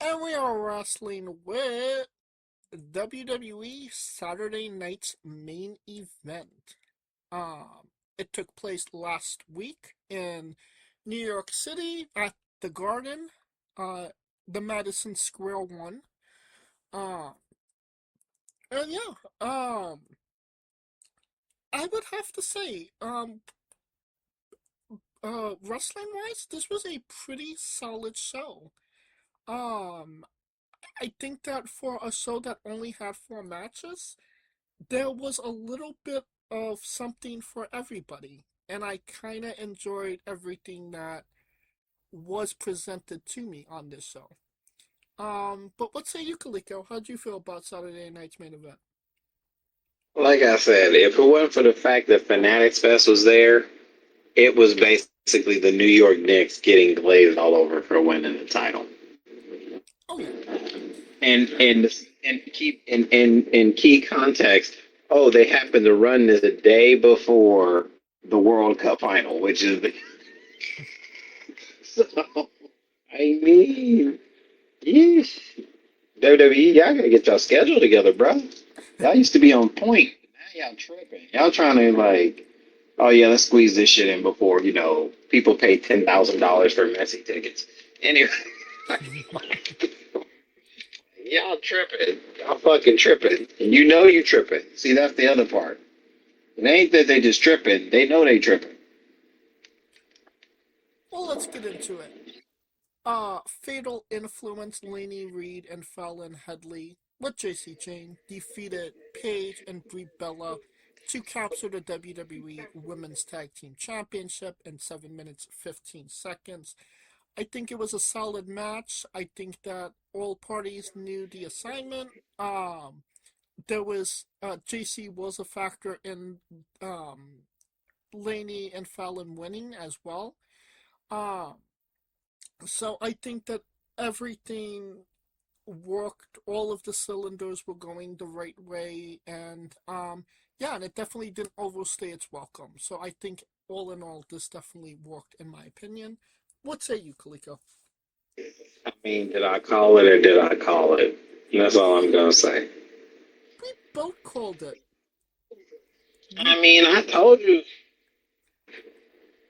And we are wrestling with WWE Saturday Night's main event. It took place last week in New York City at the Garden, uh, the Madison Square One. Uh, and yeah, I would have to say, wrestling wise, this was a pretty solid show. Um, I think that for a show that only had four matches, there was a little bit of something for everybody, and I kind of enjoyed everything that was presented to me on this show. But what say you, Kaliko? How'd you feel about Saturday night's main event? Like I said, if it wasn't for the fact that Fanatics Fest was there, it was basically the New York Knicks getting glazed all over for winning the title. Oh yeah, And keep in key context, oh, they happened to run this a day before the World Cup final, which is the so I mean, yeesh. WWE, y'all gotta get y'all schedule together, bro. Y'all used to be on point. Now y'all tripping. Y'all trying to like, oh yeah, let's squeeze this shit in before people pay $10,000 for Messi tickets. Anyway, y'all tripping. Y'all fucking tripping. And you know you tripping. See, that's the other part. It ain't that they just tripping. They know they tripping. well, let's get into it. Fatal Influence, Laney Reed, and Fallon Headley with JC Jane defeated Paige and Brie Bella to capture the WWE Women's Tag Team Championship in 7 minutes 15 seconds. I think it was a solid match. I think that all parties knew the assignment. There was JC was a factor in Laney and Fallon winning as well. Um, so I think that everything worked. All of the cylinders were going the right way, and yeah, and it definitely didn't overstay its welcome. So I think all in all, this definitely worked in my opinion. What say you, Kaliko? I mean, did I call it or did I call it? That's all I'm gonna say. We both called it. We I mean, I told you.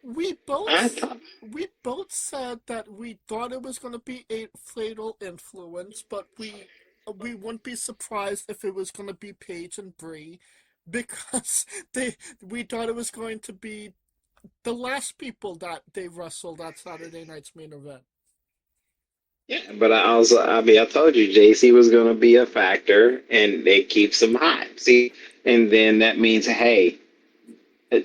we I both thought. we both said that we thought it was going to be a fatal influence, but we wouldn't be surprised if it was going to be Paige and Brie because they we thought it was going to be the last people that they wrestled at Saturday night's main event. Yeah, but I told you JC was going to be a factor and it keeps him hot. See, and then that means, hey, uh,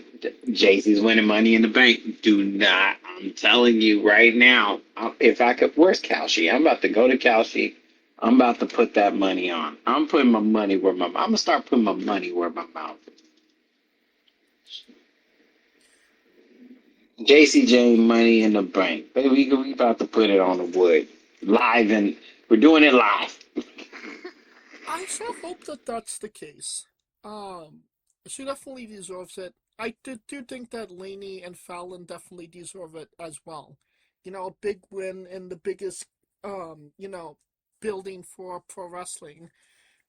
JC's winning money in the bank. Do not, I'm telling you right now, if I could, where's Kalshi? I'm about to go to Kalshi. I'm about to put that money on. I'm putting my money where I'm going to start putting my money where my mouth is. JC Jane money in the bank. Baby, we about to put it on the wood. Live and we're doing it live. I sure hope that that's the case. Um, she definitely deserves it. I do think that Laney and Fallon definitely deserve it as well. You know, a big win in the biggest, building for pro wrestling.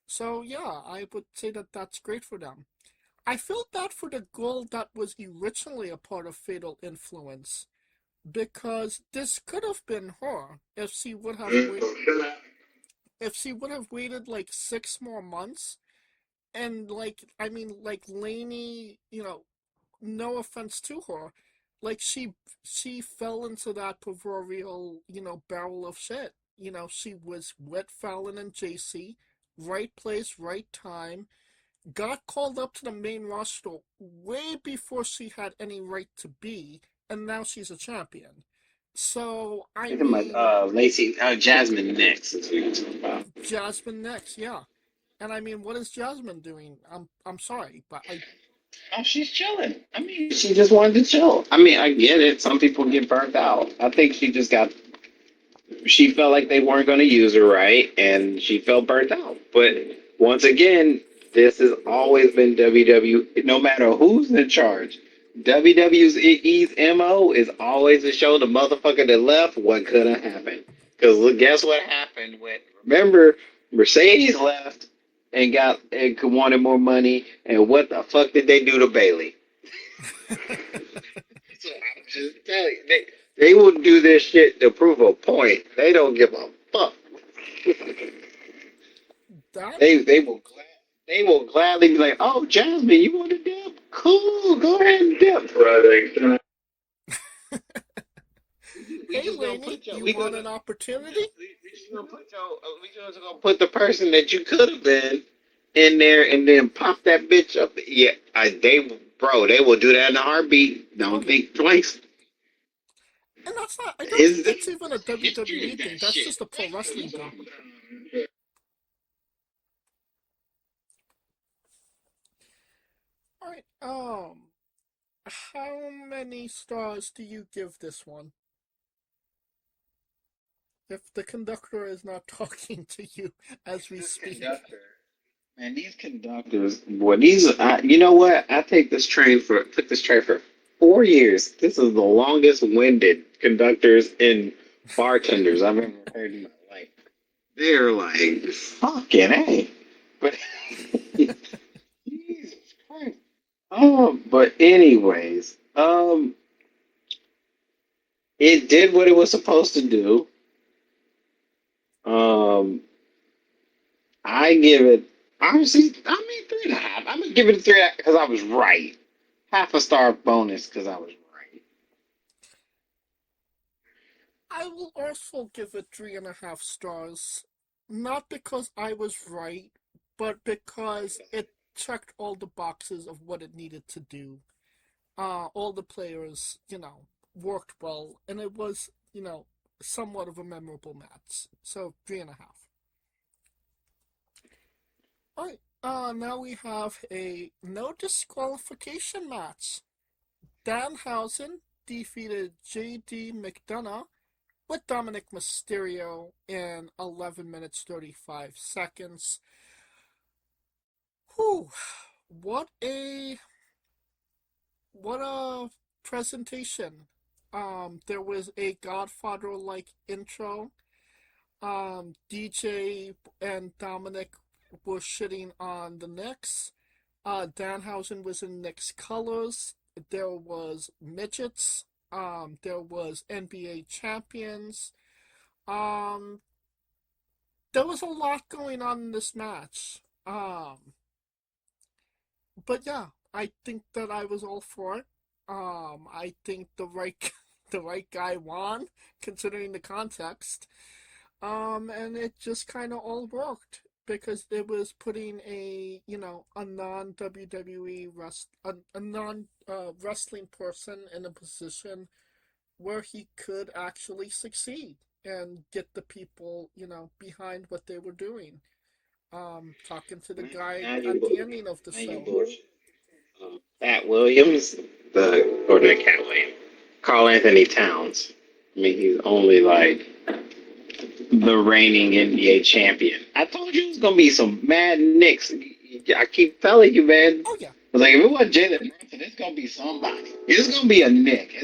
So yeah, I would say that that's great for them. I feel bad for the girl that was originally a part of Fatal Influence because this could have been her if she would have waited like 6 more months. And like I mean, like Lainey, no offense to her, like she fell into that proverbial, barrel of shit. She was with Fallon and JC, right place, right time, got called up to the main roster way before she had any right to be, and now she's a champion. So I Talking about mean, Lacey, Jasmine next is what you're talking about. Jasmine next, yeah. And I mean, what is Jasmine doing? I'm sorry, but I Oh, she's chilling. I mean, she just wanted to chill. I mean, I get it. Some people get burnt out. I think she felt like they weren't going to use her right, and she felt burnt out. But once again, this has always been WW. No matter who's in charge, WWE's MO is always to show the motherfucker that left what could have happened. Because guess what happened when? Remember, Mercedes left and got and wanted more money, and what the fuck did they do to Bailey? So I'm just telling you, they will do this shit to prove a point. They don't give a fuck. That They will gladly be like, "Oh, Jasmine, you want to dip? Cool, go ahead and dip, brother. We hey just gonna Lainey, put your you we want gonna an opportunity? we just gonna put your we just gonna put the person that you could have been in there and then pop that bitch up. Yeah, they will do that in a heartbeat. Oh Don't yeah. think twice. And that's not, I don't think Is the that's even a history WWE of that thing. That's shit? just a pro wrestling thing. Alright, how many stars do you give this one? If the conductor is not talking to you as we This speak. conductor, man, these conductors, boy, you know what? I took this train for 4 years. This is the longest winded conductors and bartenders I've ever heard in my life. They're like, fucking A. But, Jesus Christ. But anyways, it did what it was supposed to do. Um, I give it, honestly, I mean, 3.5. I'm gonna give it a 3 because I was right. Half a star bonus because I was right. I will also give it 3.5 stars. Not because I was right, but because it checked all the boxes of what it needed to do. All the players, worked well, and it was, somewhat of a memorable match. So 3.5. Alright, now we have a no disqualification match. Danhausen defeated JD McDonough with Dominic Mysterio in 11 minutes 35 seconds. Whew, what a what a presentation. There was a Godfather-like intro. DJ and Dominic were shitting on the Knicks. Danhausen was in Knicks colors. There was midgets. There was NBA champions. Um, there was a lot going on in this match. But yeah, I think that I was all for it. I think the right the right guy won, considering the context. And it just kind of all worked because it was putting a non WWE a non wrestling person in a position where he could actually succeed and get the people, behind what they were doing. Talking to the guy Now at the you, ending of the now you show. bullshit. Pat Williams, or the Cat Williams, Carl Anthony Towns. I mean, he's only like the reigning NBA champion. I told you it was gonna be some mad Knicks. I keep telling you, man. Oh yeah, I was like, if it wasn't Jalen Brunson, it's gonna be somebody. It's gonna be a Nick.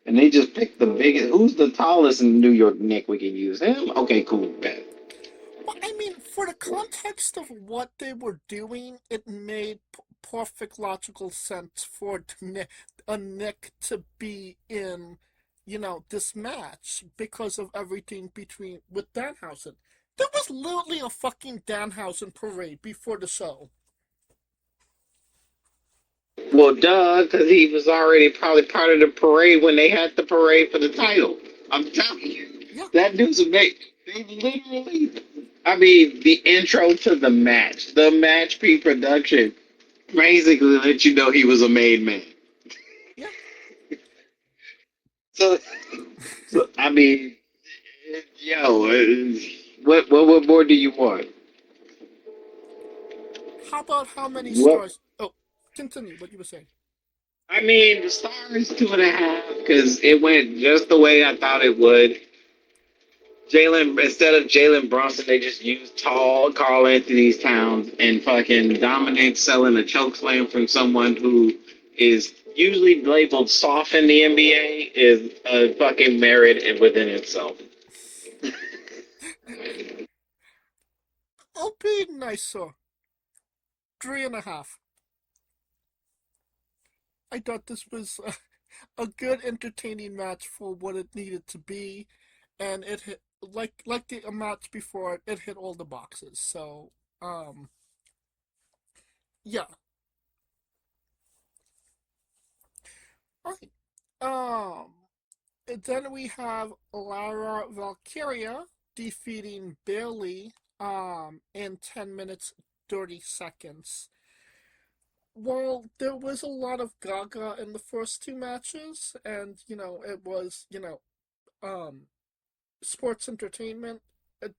And they just picked the biggest. Who's the tallest in New York Nick? We can use him. Okay, cool, bet. well, I mean, for the context of what they were doing, it made perfect logical sense for a Nick to be in, this match because of everything between with Danhausen. There was literally a fucking Danhausen parade before the show. Well, duh, because he was already probably part of the parade when they had the parade for the title. I'm telling you, Yeah, that dude's amazing. They literally, I mean, the intro to the match pre-production, basically let you know he was a made man. yeah. So, I mean, yo, what more do you want? How about how many What? stars? Oh, continue what you were saying. I mean, the star is 2.5 because it went just the way I thought it would. Jalen, instead of Jalen Brunson, they just used tall Carl Anthony Towns and fucking Dominic selling a choke slam from someone who is usually labeled soft in the NBA is a fucking merit within itself. I'll be nicer. 3.5. I thought this was a good, entertaining match for what it needed to be, and it hit like the match before it. It hit all the boxes. So, um, yeah. All right. And then we have Lara Valkyria defeating Bailey in 10 minutes 30 seconds. Well, there was a lot of gaga in the first two matches, and it was, um sports entertainment.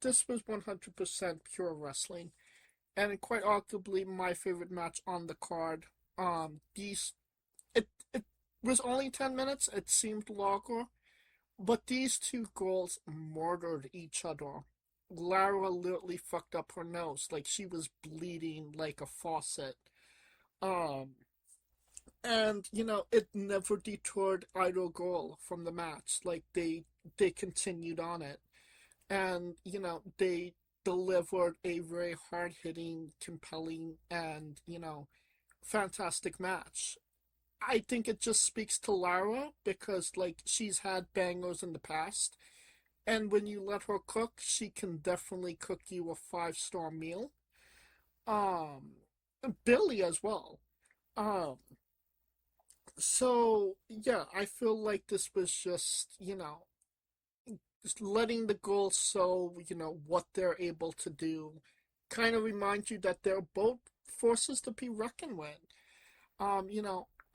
This was 100% pure wrestling, and quite arguably my favorite match on the card. These it was only 10 minutes. It seemed longer, but these two girls murdered each other. Lara literally fucked up her nose, like she was bleeding like a faucet. Um, and it never detoured either girl from the match. Like they continued on it, and they delivered a very hard hitting, compelling, and fantastic match. I think it just speaks to Lara because like she's had bangers in the past, and when you let her cook, she can definitely cook you a 5-star meal. Um, Billy as well. Um, so yeah, I feel like this was just letting the girls show what they're able to do. Kind of remind you that they're both forces to be reckoned with.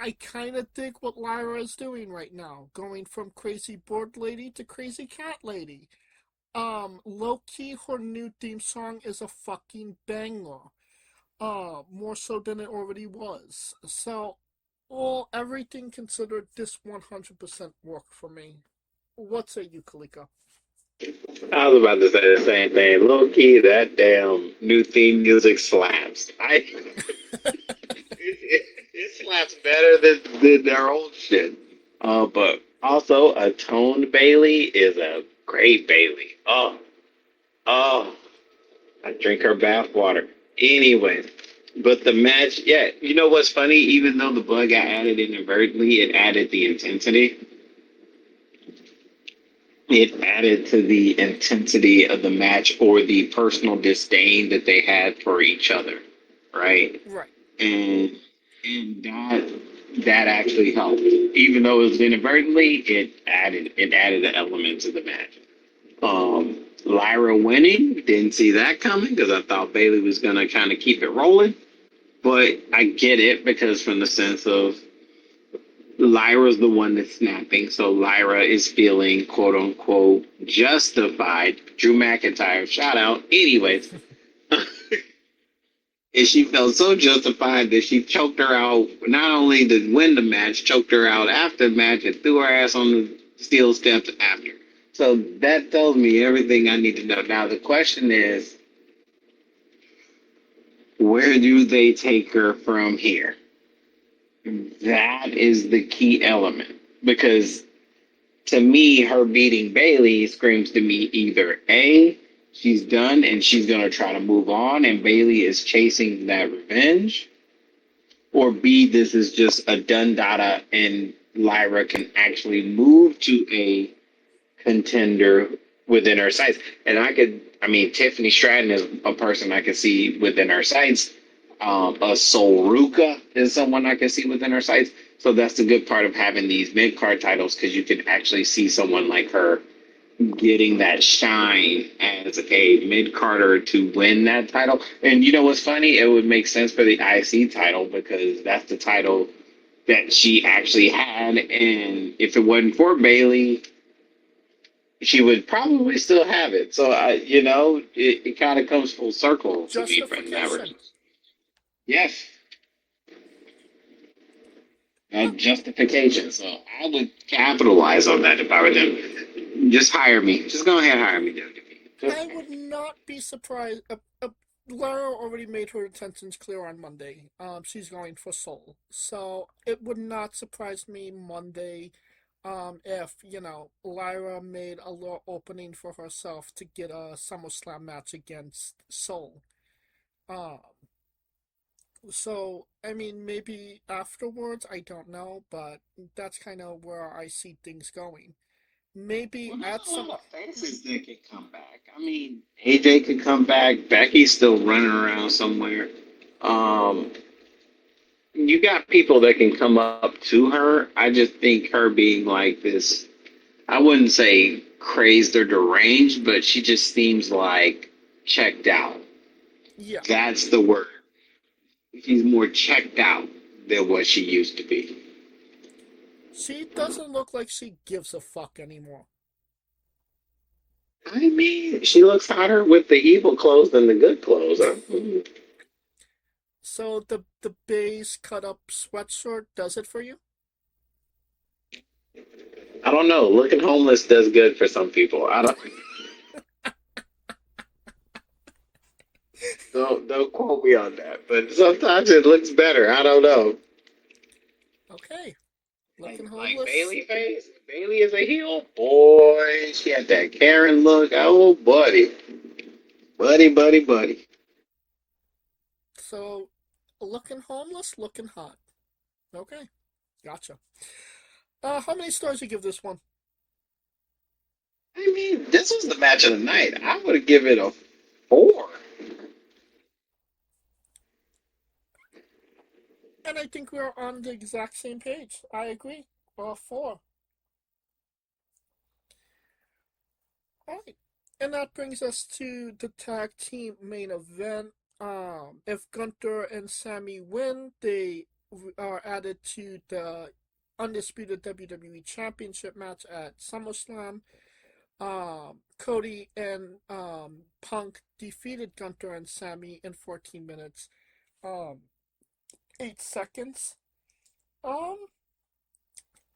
I kind of dig what Lyra is doing right now, going from crazy board lady to crazy cat lady. Low key, her new theme song is a fucking banger. More so than it already was. So, all everything considered, this 100% worked for me. What say you, Kalika? I was about to say the same thing. Low key, that damn new theme music slaps. It slaps better than their old shit. But also a toned Bailey is a great Bailey. Oh, I drink her bath water. Anyway, but the match, yeah, you know what's funny? Even though the blood got added inadvertently, it added the intensity. It added to the intensity of the match or the personal disdain that they had for each other, right? Right. And and that actually helped. Even though it was inadvertently, it added an element to the match. Lyra winning, didn't see that coming because I thought Bailey was gonna kind of keep it rolling. But I get it because from the sense of Lyra's the one that's snapping, so Lyra is feeling quote unquote justified. Drew McIntyre, shout out. Anyways, and she felt so justified that she choked her out. Not only to win the match, choked her out after the match and threw her ass on the steel steps after. So that tells me everything I need to know. Now the question is, where do they take her from here? That is the key element because to me, her beating Bailey screams to me either A, she's done and she's going to try to move on and Bailey is chasing that revenge, or B, this is just a done data and Lyra can actually move to a contender within her sights. And I mean, Tiffany Stratton is a person I could see within her sights. A Sol Ruka is someone I can see within her sights. So that's the good part of having these mid card titles because you can actually see someone like her getting that shine as a mid carder to win that title. And you know what's funny? It would make sense for the IC title because that's the title that she actually had. And if it wasn't for Bailey, she would probably still have it. So, it kind of comes full circle to me from that Justification. version. Yes, Uh, that justification. So I would capitalize on that if I were them. Just hire me. Just go ahead and hire me, WWE. Just I would not be surprised. Lara already made her intentions clear on Monday. She's going for Soul, so it would not surprise me Monday. if, Lyra made a little opening for herself to get a SummerSlam match against Soul. Um, so, I mean, maybe afterwards, I don't know, but that's kind of where I see things going. Maybe Well, there's at a lot some. of faces that can come back. I mean, AJ could come back. Becky's still running around somewhere. Um, you got people that can come up to her. I just think her being like this, I wouldn't say crazed or deranged, but she just seems like checked out. Yeah. That's the word. She's more checked out than what she used to be. She doesn't look like she gives a fuck anymore. I mean, she looks hotter with the evil clothes than the good clothes. So the beige cut up sweatshirt does it for you? I don't know. Looking homeless does good for some people. I don't quote me on that, but sometimes it looks better. I don't know. Okay. Looking Like homeless. Bailey face. Bailey is a heel. Boy, she had that Karen look. Oh, buddy, buddy. So looking homeless, looking hot. Okay. Gotcha. How many stars you give this one? I mean, this was the match of the night. I would give it a 4. And I think we're on the exact same page. I agree. Four. Alright. And that brings us to the tag team main event. If Gunther and Sammy win, they are added to the undisputed WWE Championship match at SummerSlam. Cody and Punk defeated Gunther and Sammy in 14 minutes, um, 8 seconds. Um,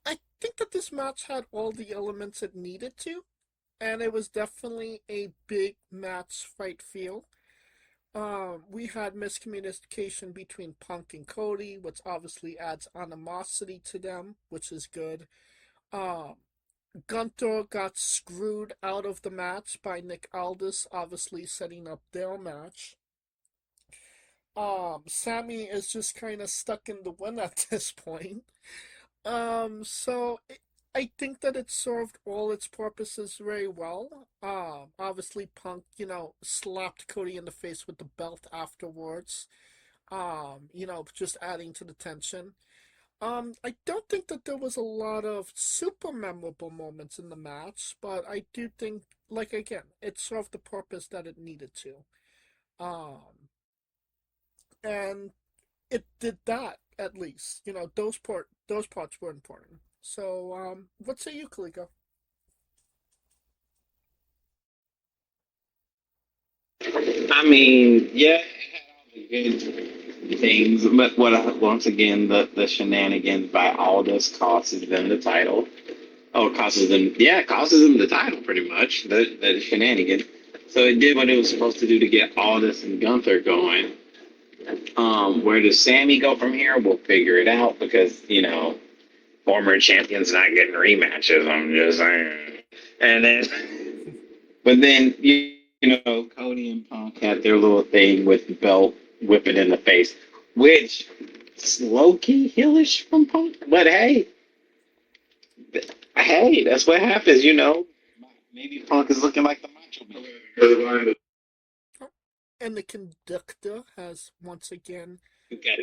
I think that this match had all the elements it needed to, and it was definitely a big match fight feel. We had miscommunication between Punk and Cody, which obviously adds animosity to them, which is good. Um, Gunther got screwed out of the match by Nick Aldis, obviously setting up their match. Sammy is just kind of stuck in the wind at this point. I think that it served all its purposes very well. Obviously Punk, slapped Cody in the face with the belt afterwards. Just adding to the tension. I don't think that there was a lot of super memorable moments in the match, but I do think, like again, it served the purpose that it needed to. Um, and it did that at least. Those parts were important. So, what say you, Kaliko? I mean, yeah, it had all the good things, but once again, the shenanigans by Aldous causes them the title. Oh, it causes them the title pretty much. The shenanigans. So it did what it was supposed to do to get Aldous and Gunther going. Where does Sammy go from here? We'll figure it out because former champions not getting rematches. I'm just saying. And then, but then Cody and Punk had their little thing with the belt whipping in the face, which is low key heelish from Punk. But hey, that's what happens. Maybe Punk is looking like the Macho Man. And the conductor has once again. You got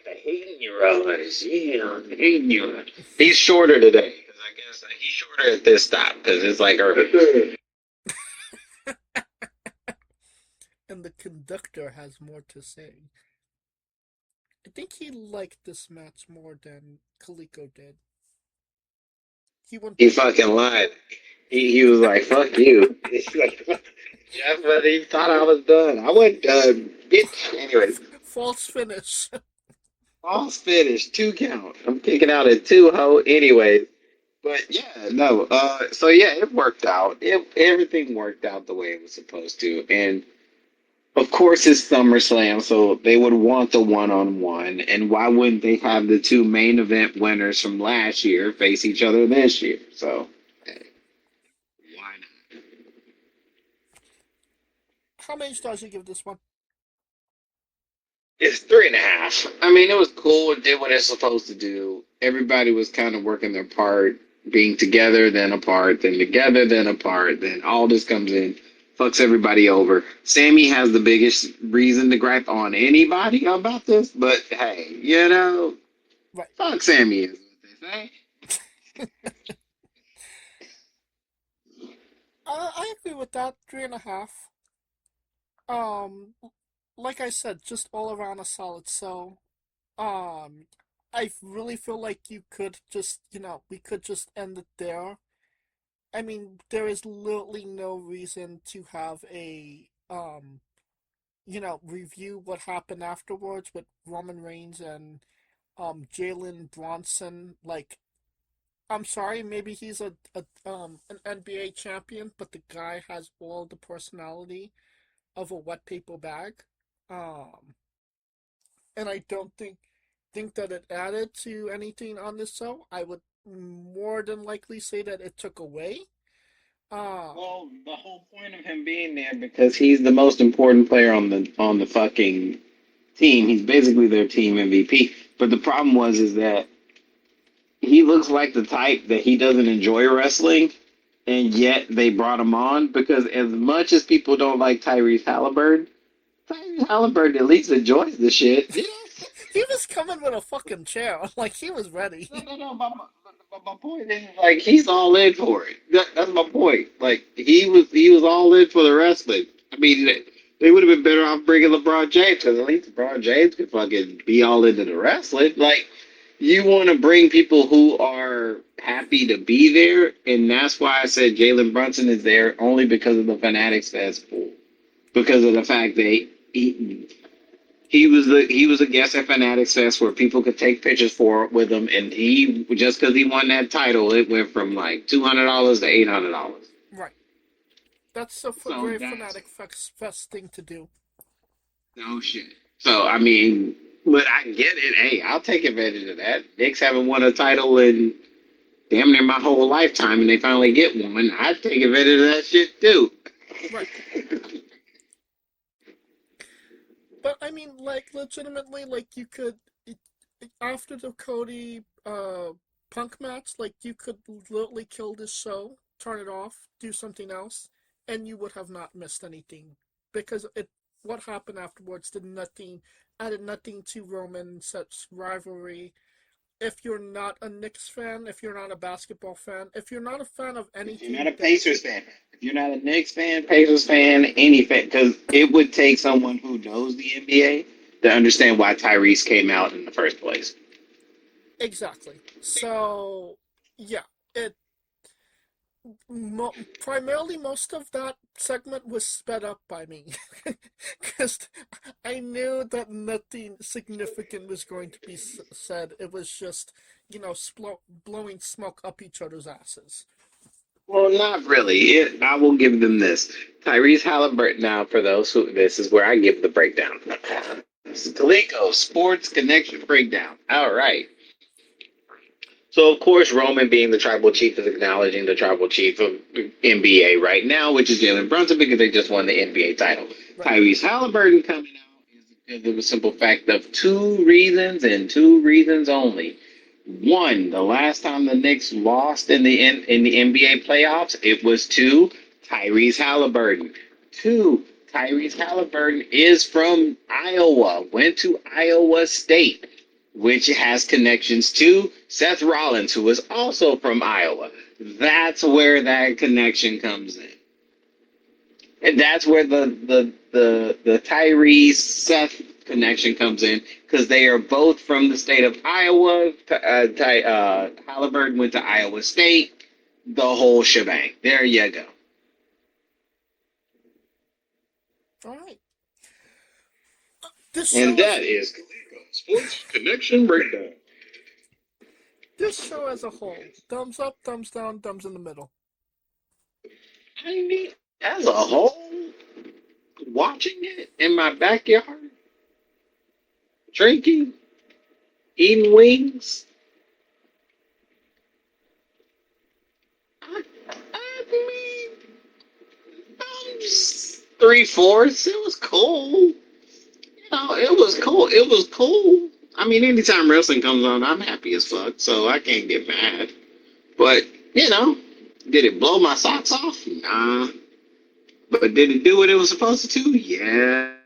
the hating your eyes. Yeah, hating your eyes. He's shorter today because I guess he's shorter at this stop because it's like And the conductor has more to say. I think he liked this match more than Kaliko did. He went he back. fucking lied. He was like, "Fuck you." He's like, just when he thought I was done, I went done, bitch. Anyways, False finish. all's finished. 2 count. I'm kicking out at 2 ho. Anyways, but yeah, no. So yeah, it worked out. Everything worked out the way it was supposed to, and Of course, it's SummerSlam, so they would want the one-on-one. And why wouldn't they have the two main event winners from last year face each other this year? So, hey, why not? How many stars do you give this one? It's 3.5. I mean, it was cool. It did what it's supposed to do. Everybody was kind of working their part, being together, then apart, then together, then apart. Then all this comes in, fucks everybody over. Sammy has the biggest reason to gripe on anybody about this, but hey, Right. fuck Sammy is what they say. I agree with that. 3.5. Um, like I said, just all around a solid. So, um, I really feel like you could just, we could just end it there. I mean, there is literally no reason to have a, review what happened afterwards with Roman Reigns and Jalen Bronson. Like, I'm sorry, maybe he's an NBA champion, but the guy has all the personality of a wet paper bag. Um, and I don't think that it added to anything on this show. I would more than likely say that it took away. Um, Well, the whole point of him being there because he's the most important player on the fucking team. He's basically their team MVP. But the problem is that he looks like the type that he doesn't enjoy wrestling, and yet they brought him on because as much as people don't like Tyrese Halliburton at least enjoys the shit. Yeah. he was coming with a fucking chair, like he was ready. No. My point is like he's all in for it. That's my point. Like he was all in for the wrestling. I mean, they would have been better off bringing LeBron James because at least LeBron James could fucking be all into the wrestling. Like you want to bring people who are happy to be there, and that's why I said Jalen Brunson is there only because of the Fanatics Festival, because of the fact that he was a guest at Fanatics Fest where people could take pictures with him, and he just because he won that title, it went from like $200 to $800. Right. That's a So very that's fanatic fest thing to do. no shit. So I mean, but I get it. Hey, I'll take advantage of that. Knicks haven't won a title in damn near my whole lifetime, and they finally get one. I'd take advantage of that shit too. Right. But I mean, like, legitimately, like, you could, after the Cody Punk match, like, you could literally kill this show, turn it off, do something else, and you would have not missed anything. Because what happened afterwards added nothing to Roman such rivalry. If you're not a Knicks fan, if you're not a basketball fan, if you're not a fan of If you're not a anything that, Pacers fan, if you're not a Knicks fan, Pacers fan, any fan, because it would take someone who knows the NBA to understand why Tyrese came out in the first place. exactly. So, yeah, it primarily most of that segment was sped up by me because I knew that nothing significant was going to be said. It was just, blowing smoke up each other's asses. Well, not really. I will give them this. Tyrese Halliburton. Now, for those who, this is where I give the breakdown. Coleco Sports Connection Breakdown. All right. So, of course, Roman, being the tribal chief, is acknowledging the tribal chief of NBA right now, which is Jalen Brunson, because they just won the NBA title. Right. Tyrese Halliburton coming out is because of the simple fact of two reasons and two reasons only. One, the last time the Knicks lost in the NBA playoffs, it was to Tyrese Halliburton. Two, Tyrese Halliburton is from Iowa, went to Iowa State, which has connections to Seth Rollins, who is also from Iowa. That's where that connection comes in. And that's where the Tyrese Seth connection comes in because they are both from the state of Iowa. Halliburton went to Iowa State, the whole shebang. There you go. All right. This And show that as is Sports Connection Breakdown. this show as a whole, thumbs up, thumbs down, thumbs in the middle. I mean, as a whole, watching it in my backyard, drinking, eating wings. I mean, 3/4. It was cool. It was cool. It was cool. I mean, anytime wrestling comes on, I'm happy as fuck, so I can't get mad. But, did it blow my socks off? Nah. But did it do what it was supposed to? Yeah.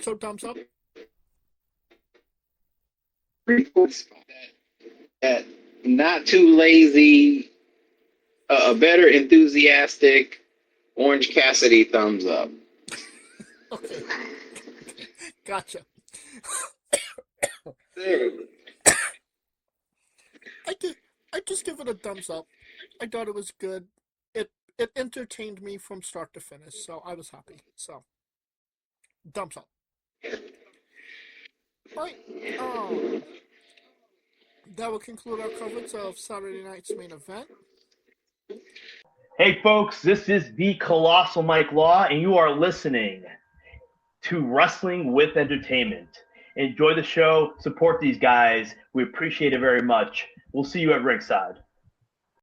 So thumbs up. That not too lazy, a better enthusiastic Orange Cassidy thumbs up. Okay. Gotcha. I just give it a thumbs up. I thought it was good. It entertained me from start to finish, so I was happy. So thumbs up. Alright. That will conclude our coverage of Saturday night's main event. Hey folks, this is the Colossal Mike Law, and you are listening to Wrestling with Entertainment. Enjoy the show, support these guys. We appreciate it very much. We'll see you at ringside.